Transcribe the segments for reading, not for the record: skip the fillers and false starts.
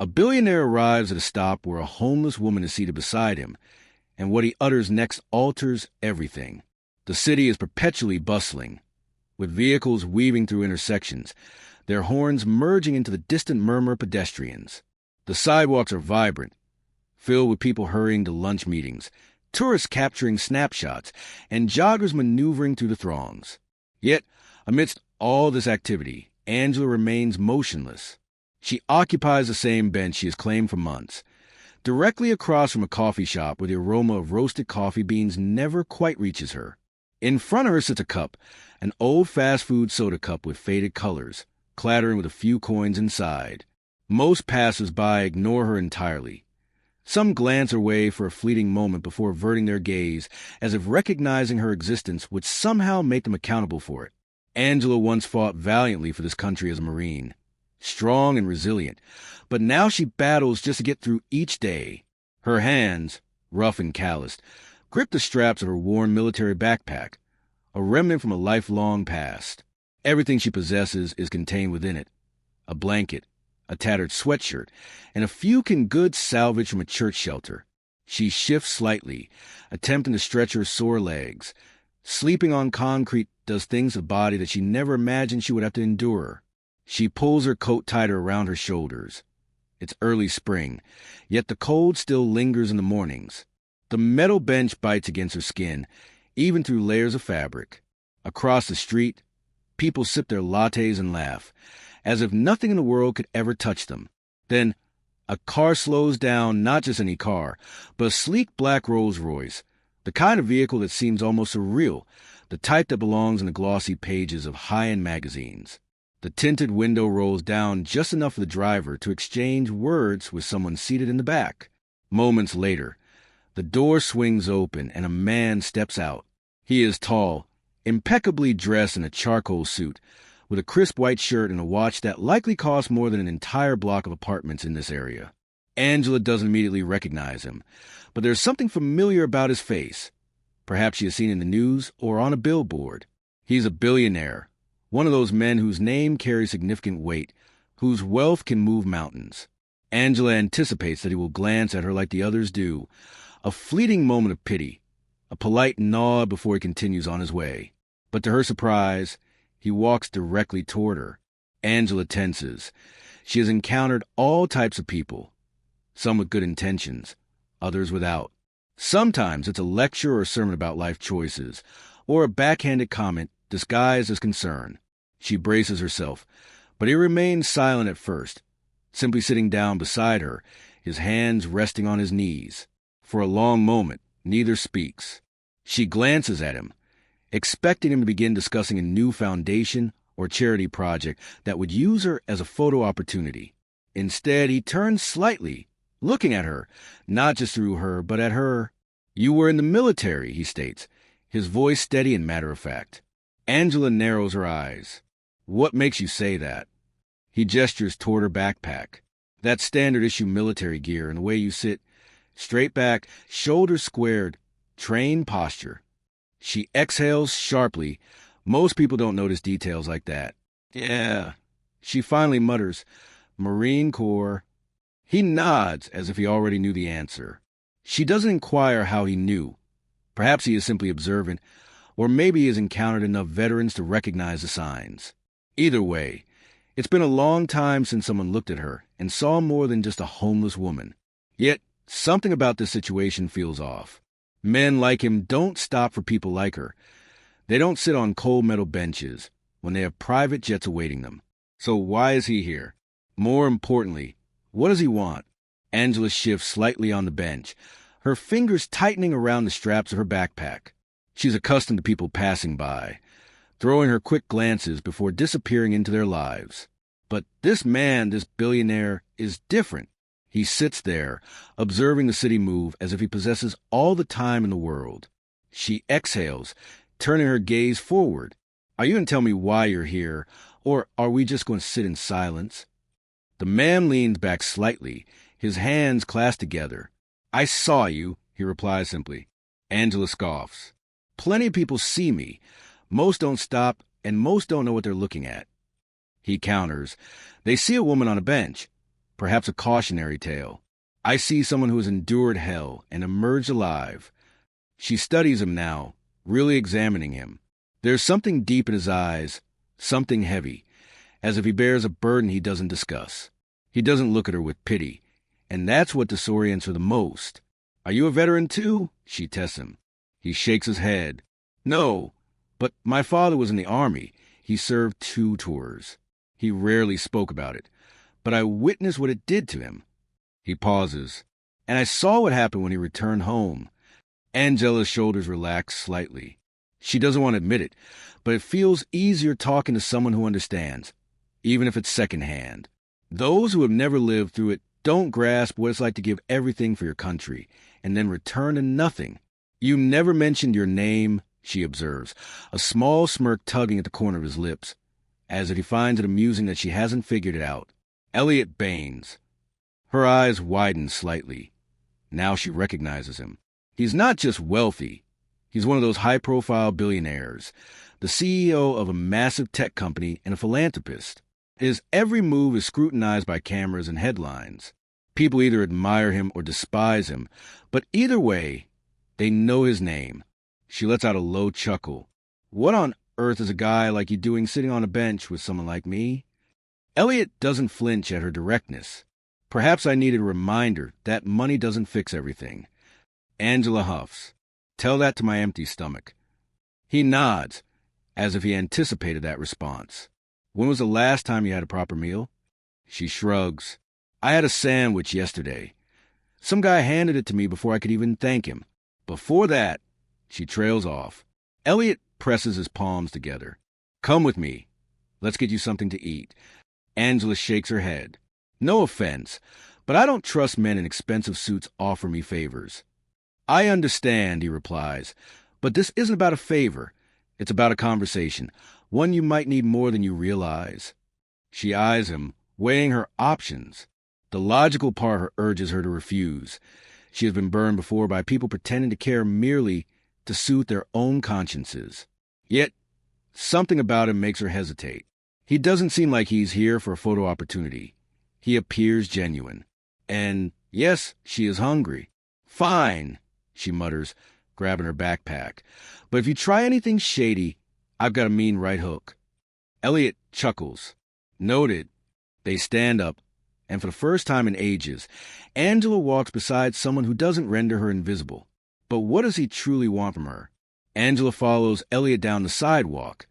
A billionaire arrives at a stop where a homeless woman is seated beside him, and what he utters next alters everything. The city is perpetually bustling, with vehicles weaving through intersections, their horns merging into the distant murmur of pedestrians. The sidewalks are vibrant, filled with people hurrying to lunch meetings, tourists capturing snapshots, and joggers maneuvering through the throngs. Yet, amidst all this activity, Angela remains motionless. She occupies the same bench she has claimed for months, directly across from a coffee shop where the aroma of roasted coffee beans never quite reaches her. In front of her sits a cup, an old fast food soda cup with faded colors, clattering with a few coins inside. Most passers-by ignore her entirely. Some glance her way for a fleeting moment before averting their gaze, as if recognizing her existence would somehow make them accountable for it. Angela once fought valiantly for this country as a Marine, strong and resilient, but now she battles just to get through each day. Her hands, rough and calloused, grip the straps of her worn military backpack, a remnant from a lifelong past. Everything she possesses is contained within it: a blanket, a tattered sweatshirt, and a few canned goods salvaged from a church shelter. She shifts slightly, attempting to stretch her sore legs. Sleeping on concrete does things to the body that she never imagined she would have to endure. She pulls her coat tighter around her shoulders. It's early spring, yet the cold still lingers in the mornings. The metal bench bites against her skin, even through layers of fabric. Across the street, people sip their lattes and laugh, as if nothing in the world could ever touch them. Then, a car slows down, not just any car, but a sleek black Rolls-Royce, the kind of vehicle that seems almost surreal, the type that belongs in the glossy pages of high-end magazines. The tinted window rolls down just enough for the driver to exchange words with someone seated in the back. Moments later, the door swings open and a man steps out. He is tall, impeccably dressed in a charcoal suit, with a crisp white shirt and a watch that likely costs more than an entire block of apartments in this area. Angela doesn't immediately recognize him, but there's something familiar about his face. Perhaps she has seen it in the news or on a billboard. He's a billionaire, one of those men whose name carries significant weight, whose wealth can move mountains. Angela anticipates that he will glance at her like the others do, a fleeting moment of pity, a polite nod before he continues on his way. But to her surprise, he walks directly toward her. Angela tenses. She has encountered all types of people, some with good intentions, others without. Sometimes it's a lecture or a sermon about life choices, or a backhanded comment disguised as concern. She braces herself, but he remains silent at first, simply sitting down beside her, his hands resting on his knees. For a long moment, neither speaks. She glances at him, expecting him to begin discussing a new foundation or charity project that would use her as a photo opportunity. Instead, he turns slightly, looking at her, not just through her, but at her. "You were in the military," he states, his voice steady and matter-of-fact. Angela narrows her eyes. "What makes you say that?" He gestures toward her backpack. "That standard-issue military gear and the way you sit, straight back, shoulders squared, trained posture." She exhales sharply. Most people don't notice details like that. "Yeah." She finally mutters, "Marine Corps." He nods as if he already knew the answer. She doesn't inquire how he knew. Perhaps he is simply observant, or maybe he has encountered enough veterans to recognize the signs. Either way, it's been a long time since someone looked at her and saw more than just a homeless woman. Yet, something about this situation feels off. Men like him don't stop for people like her. They don't sit on cold metal benches when they have private jets awaiting them. So why is he here? More importantly, what does he want? Angela shifts slightly on the bench, her fingers tightening around the straps of her backpack. She's accustomed to people passing by, throwing her quick glances before disappearing into their lives. But this man, this billionaire, is different. He sits there, observing the city move as if he possesses all the time in the world. She exhales, turning her gaze forward. "Are you going to tell me why you're here, or are we just going to sit in silence?" The man leans back slightly, his hands clasped together. "I saw you," he replies simply. Angela scoffs. "Plenty of people see me. Most don't stop, and most don't know what they're looking at." He counters. "They see a woman on a bench. perhaps a cautionary tale. I see someone who has endured hell and emerged alive. She studies him now, really examining him. There's something deep in his eyes, something heavy, as if he bears a burden he doesn't discuss. He doesn't look at her with pity, and that's what disorients her the most. "Are you a veteran too?" she tests him. He shakes his head. "No, but my father was in the Army. He served 2 tours. He rarely spoke about it, but I witnessed what it did to him." He pauses. "And I saw what happened when he returned home." Angela's shoulders relax slightly. She doesn't want to admit it, but it feels easier talking to someone who understands, even if it's secondhand. Those who have never lived through it don't grasp what it's like to give everything for your country and then return to nothing. "You never mentioned your name," she observes, a small smirk tugging at the corner of his lips, as if he finds it amusing that she hasn't figured it out. "Elliot Baines." Her eyes widen slightly. Now she recognizes him. He's not just wealthy. He's one of those high-profile billionaires, the CEO of a massive tech company and a philanthropist. His every move is scrutinized by cameras and headlines. People either admire him or despise him, but either way, they know his name. She lets out a low chuckle. "What on earth is a guy like you doing sitting on a bench with someone like me?" Elliot doesn't flinch at her directness. "Perhaps I needed a reminder that money doesn't fix everything." Angela huffs. "Tell that to my empty stomach." He nods, as if he anticipated that response. "When was the last time you had a proper meal?" She shrugs. "I had a sandwich yesterday. Some guy handed it to me before I could even thank him. Before that," she trails off. Elliot presses his palms together. "Come with me. Let's get you something to eat." Angela shakes her head. "No offense, but I don't trust men in expensive suits offer me favors." "I understand," he replies, "but this isn't about a favor. It's about a conversation, one you might need more than you realize." She eyes him, weighing her options. The logical part urges her to refuse. She has been burned before by people pretending to care merely to soothe their own consciences. Yet, something about him makes her hesitate. He doesn't seem like he's here for a photo opportunity. He appears genuine. And, yes, she is hungry. "Fine," she mutters, grabbing her backpack. "But if you try anything shady, I've got a mean right hook." Elliot chuckles. Noted. They stand up, and for the first time in ages, Angela walks beside someone who doesn't render her invisible. But what does he truly want from her? Angela follows Elliot down the sidewalk,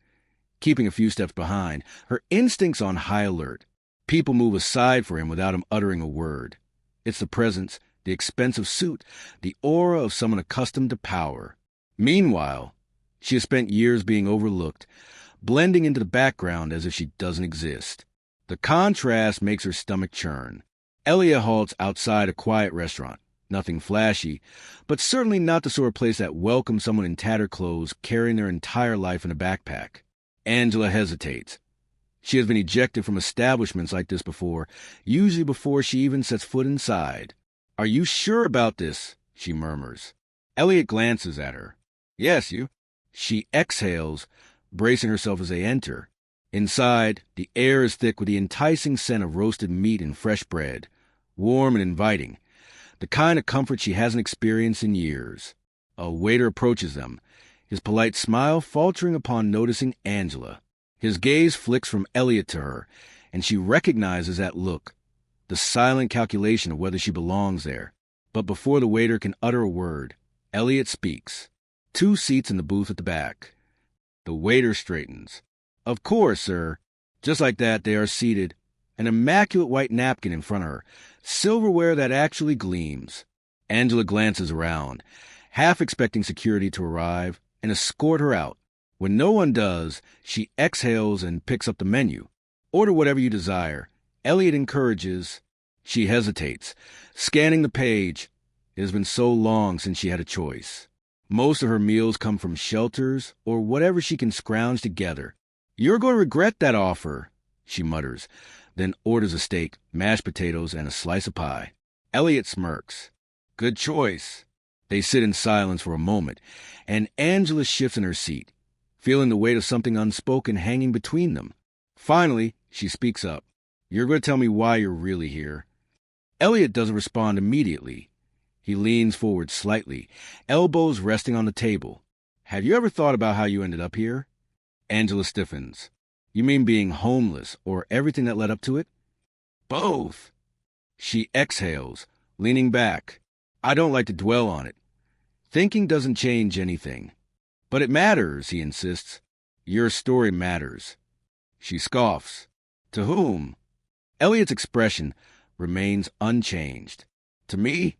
keeping a few steps behind, her instincts on high alert. People move aside for him without him uttering a word. It's the presence, the expensive suit, the aura of someone accustomed to power. Meanwhile, she has spent years being overlooked, blending into the background as if she doesn't exist. The contrast makes her stomach churn. Elliot halts outside a quiet restaurant. Nothing flashy, but certainly not the sort of place that welcomes someone in tattered clothes carrying their entire life in a backpack. Angela hesitates. She has been ejected from establishments like this before, usually before she even sets foot inside. "Are you sure about this?" she murmurs. Elliot glances at her. "Yes, you." She exhales, bracing herself as they enter. Inside, the air is thick with the enticing scent of roasted meat and fresh bread, warm and inviting, the kind of comfort she hasn't experienced in years. A waiter approaches them, his polite smile faltering upon noticing Angela. His gaze flicks from Elliot to her, and she recognizes that look, the silent calculation of whether she belongs there. But before the waiter can utter a word, Elliot speaks. 2 seats in the booth at the back. The waiter straightens. "Of course, sir." Just like that, they are seated, an immaculate white napkin in front of her, silverware that actually gleams. Angela glances around, half expecting security to arrive and escort her out. When no one does, she exhales and picks up the menu. "Order whatever you desire." Elliot encourages. She hesitates, scanning the page. It has been so long since she had a choice. Most of her meals come from shelters or whatever she can scrounge together. "You're going to regret that offer," she mutters, then orders a steak, mashed potatoes, and a slice of pie. Elliot smirks. "Good choice." They sit in silence for a moment, and Angela shifts in her seat, feeling the weight of something unspoken hanging between them. Finally, she speaks up. "You're going to tell me why you're really here." Elliot doesn't respond immediately. He leans forward slightly, elbows resting on the table. Have you ever thought about how you ended up here? Angela stiffens. You mean being homeless or everything that led up to it? Both. She exhales, leaning back. I don't like to dwell on it. Thinking doesn't change anything. But it matters, he insists. Your story matters. She scoffs. To whom? Elliot's expression remains unchanged. To me?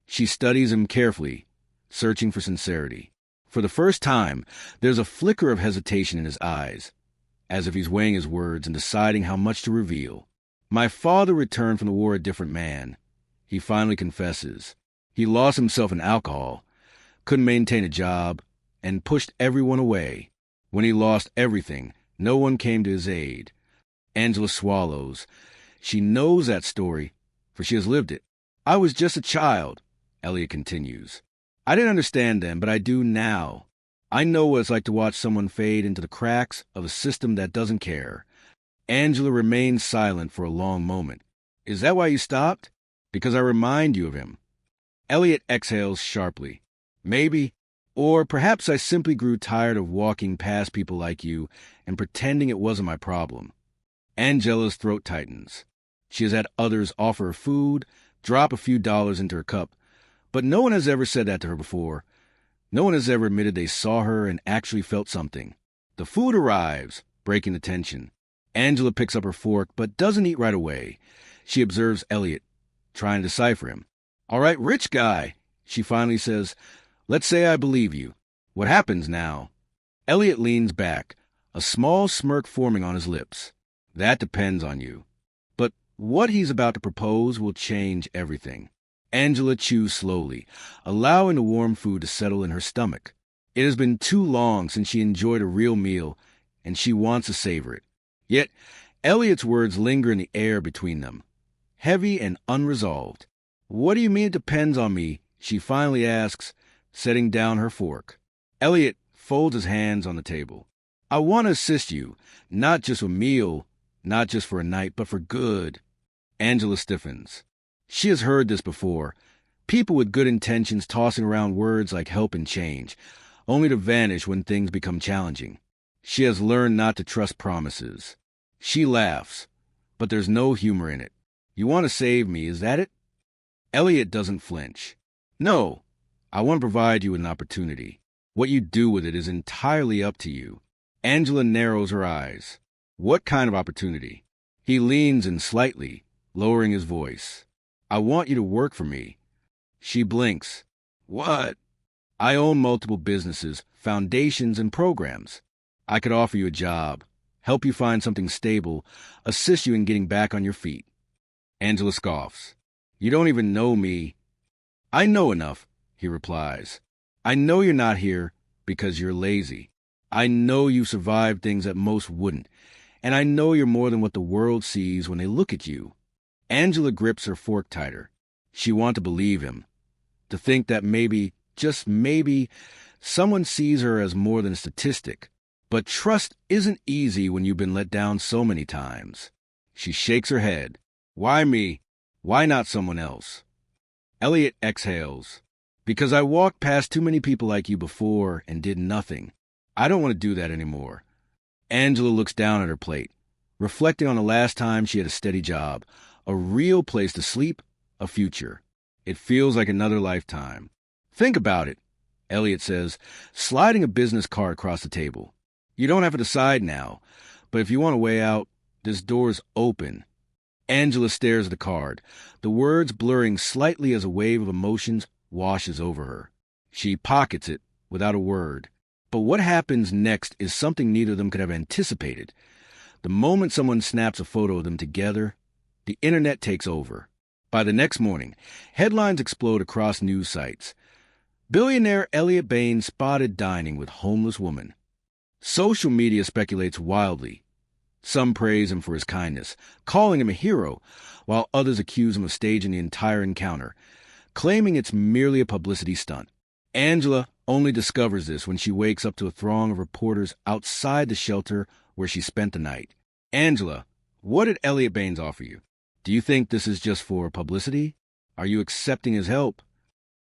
She studies him carefully, searching for sincerity. For the first time, there's a flicker of hesitation in his eyes, as if he's weighing his words and deciding how much to reveal. My father returned from the war a different man. He finally confesses. He lost himself in alcohol, couldn't maintain a job, and pushed everyone away. When he lost everything, no one came to his aid. Angela swallows. She knows that story, for she has lived it. I was just a child, Elliot continues. I didn't understand then, but I do now. I know what it's like to watch someone fade into the cracks of a system that doesn't care. Angela remains silent for a long moment. Is that why you stopped? Because I remind you of him. Elliot exhales sharply. Maybe. Or perhaps I simply grew tired of walking past people like you and pretending it wasn't my problem. Angela's throat tightens. She has had others offer her food, drop a few dollars into her cup, but no one has ever said that to her before. No one has ever admitted they saw her and actually felt something. The food arrives, breaking the tension. Angela picks up her fork, but doesn't eat right away. She observes Elliot, trying to decipher him. All right, rich guy, she finally says. Let's say I believe you. What happens now? Elliot leans back, a small smirk forming on his lips. That depends on you. But what he's about to propose will change everything. Angela chews slowly, allowing the warm food to settle in her stomach. It has been too long since she enjoyed a real meal, and she wants to savor it. Yet, Elliot's words linger in the air between them, heavy and unresolved. What do you mean it depends on me? She finally asks, setting down her fork. Elliot folds his hands on the table. I want to assist you, not just with a meal, not just for a night, but for good. Angela stiffens. She has heard this before. People with good intentions tossing around words like help and change, only to vanish when things become challenging. She has learned not to trust promises. She laughs, but there's no humor in it. You want to save me, is that it? Elliot doesn't flinch. No, I want to provide you with an opportunity. What you do with it is entirely up to you. Angela narrows her eyes. What kind of opportunity? He leans in slightly, lowering his voice. I want you to work for me. She blinks. What? I own multiple businesses, foundations, and programs. I could offer you a job, help you find something stable, assist you in getting back on your feet. Angela scoffs. You don't even know me. I know enough, he replies. I know you're not here because you're lazy. I know you've survived things that most wouldn't, and I know you're more than what the world sees when they look at you. Angela grips her fork tighter. She wants to believe him, to think that maybe, just maybe, someone sees her as more than a statistic. But trust isn't easy when you've been let down so many times. She shakes her head. Why me? Why not someone else? Elliot exhales. Because I walked past too many people like you before and did nothing. I don't want to do that anymore. Angela looks down at her plate, reflecting on the last time she had a steady job, a real place to sleep, a future. It feels like another lifetime. Think about it, Elliot says, sliding a business card across the table. You don't have to decide now, but if you want a way out, this door's open. Angela stares at the card, the words blurring slightly as a wave of emotions washes over her. She pockets it without a word. But what happens next is something neither of them could have anticipated. The moment someone snaps a photo of them together, the internet takes over. By the next morning, headlines explode across news sites. Billionaire Elliot Bain spotted dining with homeless woman. Social media speculates wildly. Some praise him for his kindness, calling him a hero, while others accuse him of staging the entire encounter, claiming it's merely a publicity stunt. Angela only discovers this when she wakes up to a throng of reporters outside the shelter where she spent the night. Angela, what did Elliot Baines offer you? Do you think this is just for publicity? Are you accepting his help?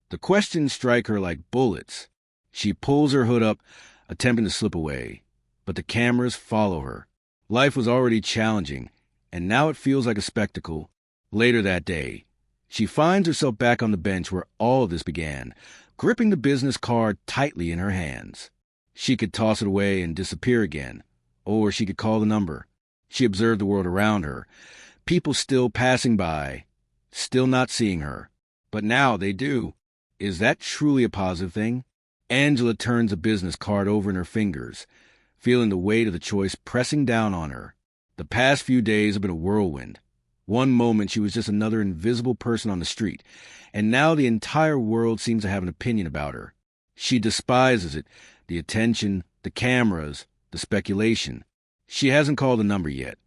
The questions strike her like bullets. She pulls her hood up, attempting to slip away, but the cameras follow her. Life was already challenging, and now it feels like a spectacle. Later that day, she finds herself back on the bench where all of this began, gripping the business card tightly in her hands. She could toss it away and disappear again, or she could call the number. She observed the world around her, people still passing by, still not seeing her. But now they do. Is that truly a positive thing? Angela turns the business card over in her fingers, feeling the weight of the choice pressing down on her. The past few days have been a whirlwind. One moment she was just another invisible person on the street, and now the entire world seems to have an opinion about her. She despises it, the attention, the cameras, the speculation. She hasn't called the number yet.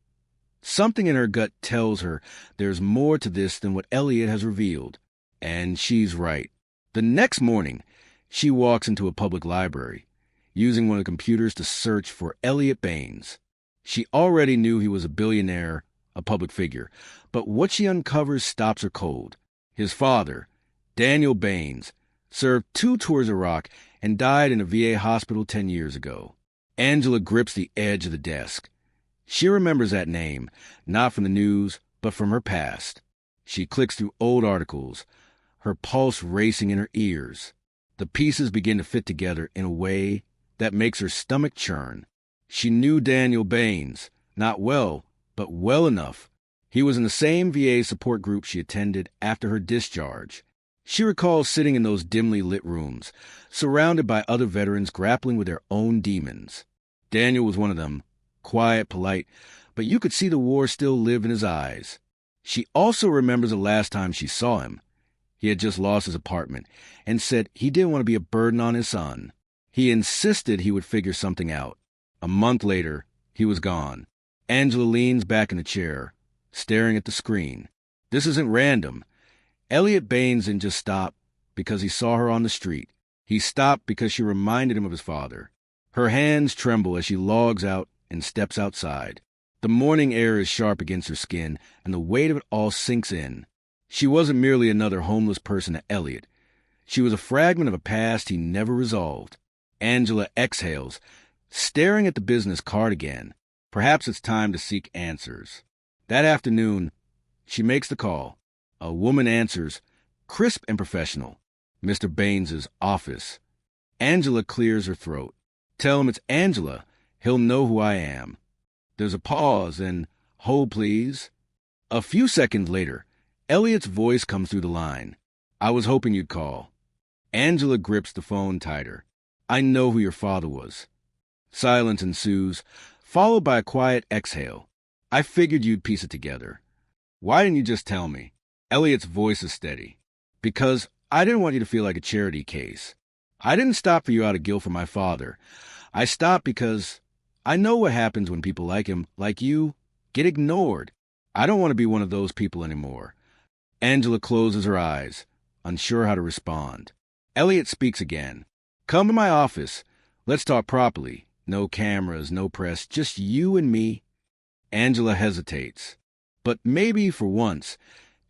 Something in her gut tells her there's more to this than what Elliot has revealed. And she's right. The next morning, she walks into a public library, using one of the computers to search for Elliot Baines. She already knew he was a billionaire, a public figure, but what she uncovers stops her cold. His father, Daniel Baines, served 2 tours of Iraq and died in a VA hospital 10 years ago. Angela grips the edge of the desk. She remembers that name, not from the news, but from her past. She clicks through old articles, her pulse racing in her ears. The pieces begin to fit together in a way that makes her stomach churn. She knew Daniel Baines, not well, but well enough. He was in the same VA support group she attended after her discharge. She recalls sitting in those dimly lit rooms, surrounded by other veterans grappling with their own demons. Daniel was one of them, quiet, polite, but you could see the war still live in his eyes. She also remembers the last time she saw him. He had just lost his apartment and said he didn't want to be a burden on his son. He insisted he would figure something out. A month later, he was gone. Angela leans back in the chair, staring at the screen. This isn't random. Elliot Baines didn't just stop because he saw her on the street. He stopped because she reminded him of his father. Her hands tremble as she logs out and steps outside. The morning air is sharp against her skin, and the weight of it all sinks in. She wasn't merely another homeless person to Elliot. She was a fragment of a past he never resolved. Angela exhales, staring at the business card again. Perhaps it's time to seek answers. That afternoon, she makes the call. A woman answers, crisp and professional. Mr. Baines's office. Angela clears her throat. Tell him it's Angela. He'll know who I am. There's a pause and, hold please. A few seconds later, Elliot's voice comes through the line. I was hoping you'd call. Angela grips the phone tighter. I know who your father was. Silence ensues, followed by a quiet exhale. I figured you'd piece it together. Why didn't you just tell me? Elliot's voice is steady. Because I didn't want you to feel like a charity case. I didn't stop for you out of guilt for my father. I stopped because I know what happens when people like him, like you, get ignored. I don't want to be one of those people anymore. Angela closes her eyes, unsure how to respond. Elliot speaks again. Come to my office. Let's talk properly. No cameras, no press, just you and me. Angela hesitates. But maybe for once,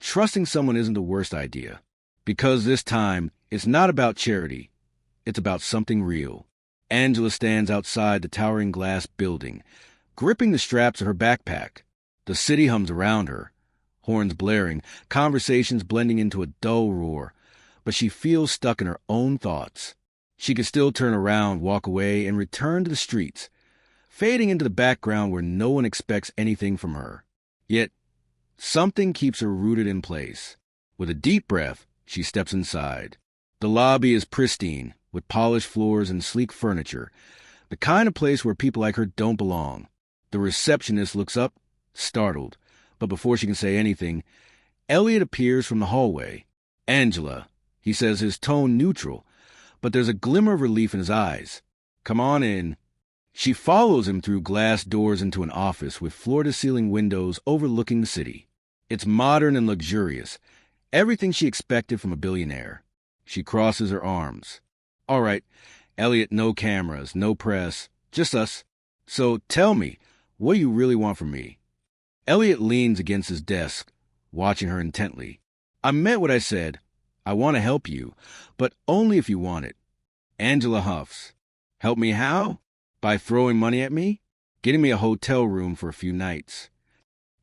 trusting someone isn't the worst idea. Because this time, it's not about charity. It's about something real. Angela stands outside the towering glass building, gripping the straps of her backpack. The city hums around her, horns blaring, conversations blending into a dull roar, but she feels stuck in her own thoughts. She could still turn around, walk away, and return to the streets, fading into the background where no one expects anything from her. Yet, something keeps her rooted in place. With a deep breath, she steps inside. The lobby is pristine, with polished floors and sleek furniture, the kind of place where people like her don't belong. The receptionist looks up, startled, but before she can say anything, Elliot appears from the hallway. Angela, he says, his tone neutral, but there's a glimmer of relief in his eyes. Come on in. She follows him through glass doors into an office with floor-to-ceiling windows overlooking the city. It's modern and luxurious, everything she expected from a billionaire. She crosses her arms. All right, Elliot, no cameras, no press, just us. So tell me, what do you really want from me? Elliot leans against his desk, watching her intently. I meant what I said. I want to help you, but only if you want it. Angela huffs. Help me how? By throwing money at me? Getting me a hotel room for a few nights.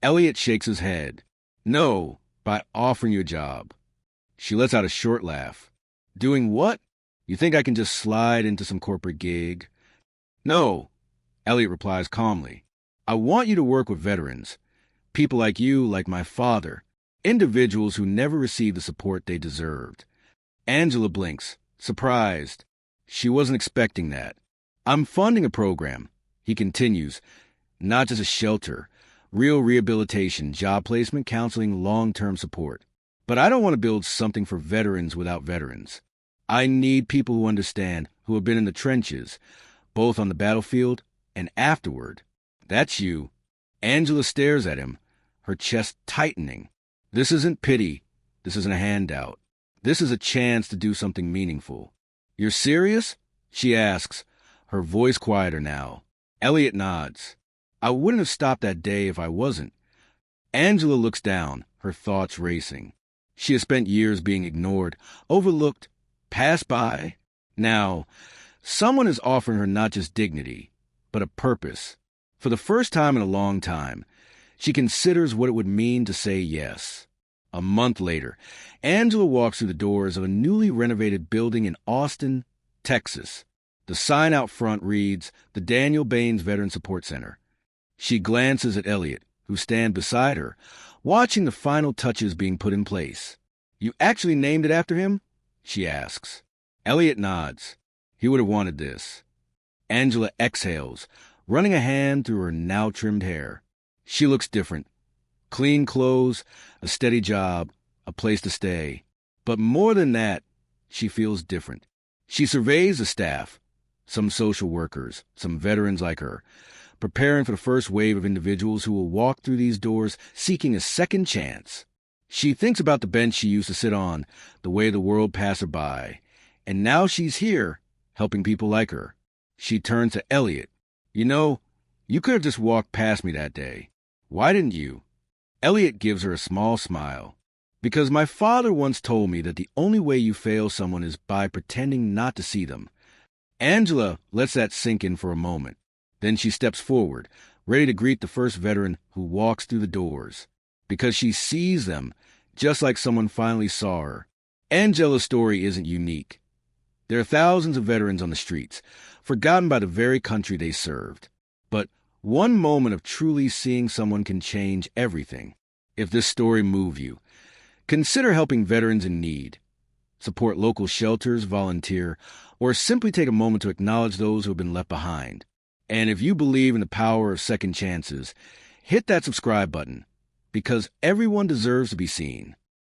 Elliot shakes his head. No, by offering you a job. She lets out a short laugh. Doing what? You think I can just slide into some corporate gig? No, Elliot replies calmly. I want you to work with veterans. People like you, like my father. Individuals who never received the support they deserved. Angela blinks, surprised. She wasn't expecting that. I'm funding a program, he continues, not just a shelter, real rehabilitation, job placement, counseling, long-term support. But I don't want to build something for veterans without veterans. I need people who understand, who have been in the trenches, both on the battlefield and afterward. That's you. Angela stares at him, her chest tightening. This isn't pity. This isn't a handout. This is a chance to do something meaningful. You're serious? She asks, her voice quieter now. Elliot nods. I wouldn't have stopped that day if I wasn't. Angela looks down, her thoughts racing. She has spent years being ignored, overlooked, passed by. Now, someone is offering her not just dignity, but a purpose. For the first time in a long time, she considers what it would mean to say yes. A month later, Angela walks through the doors of a newly renovated building in Austin, Texas. The sign out front reads, the Daniel Baines Veteran Support Center. She glances at Elliot, who stands beside her, watching the final touches being put in place. You actually named it after him? She asks. Elliot nods. He would have wanted this. Angela exhales, running a hand through her now-trimmed hair. She looks different. Clean clothes, a steady job, a place to stay. But more than that, she feels different. She surveys the staff, some social workers, some veterans like her, preparing for the first wave of individuals who will walk through these doors seeking a second chance. She thinks about the bench she used to sit on, the way the world passed her by, and now she's here, helping people like her. She turns to Elliot. You know, you could have just walked past me that day. Why didn't you? Elliot gives her a small smile. Because my father once told me that the only way you fail someone is by pretending not to see them. Angela lets that sink in for a moment. Then she steps forward, ready to greet the first veteran who walks through the doors. Because she sees them, just like someone finally saw her. Angela's story isn't unique. There are thousands of veterans on the streets, forgotten by the very country they served. But one moment of truly seeing someone can change everything. If this story moved you, consider helping veterans in need. Support local shelters, volunteer, or simply take a moment to acknowledge those who have been left behind. And if you believe in the power of second chances, hit that subscribe button, because everyone deserves to be seen.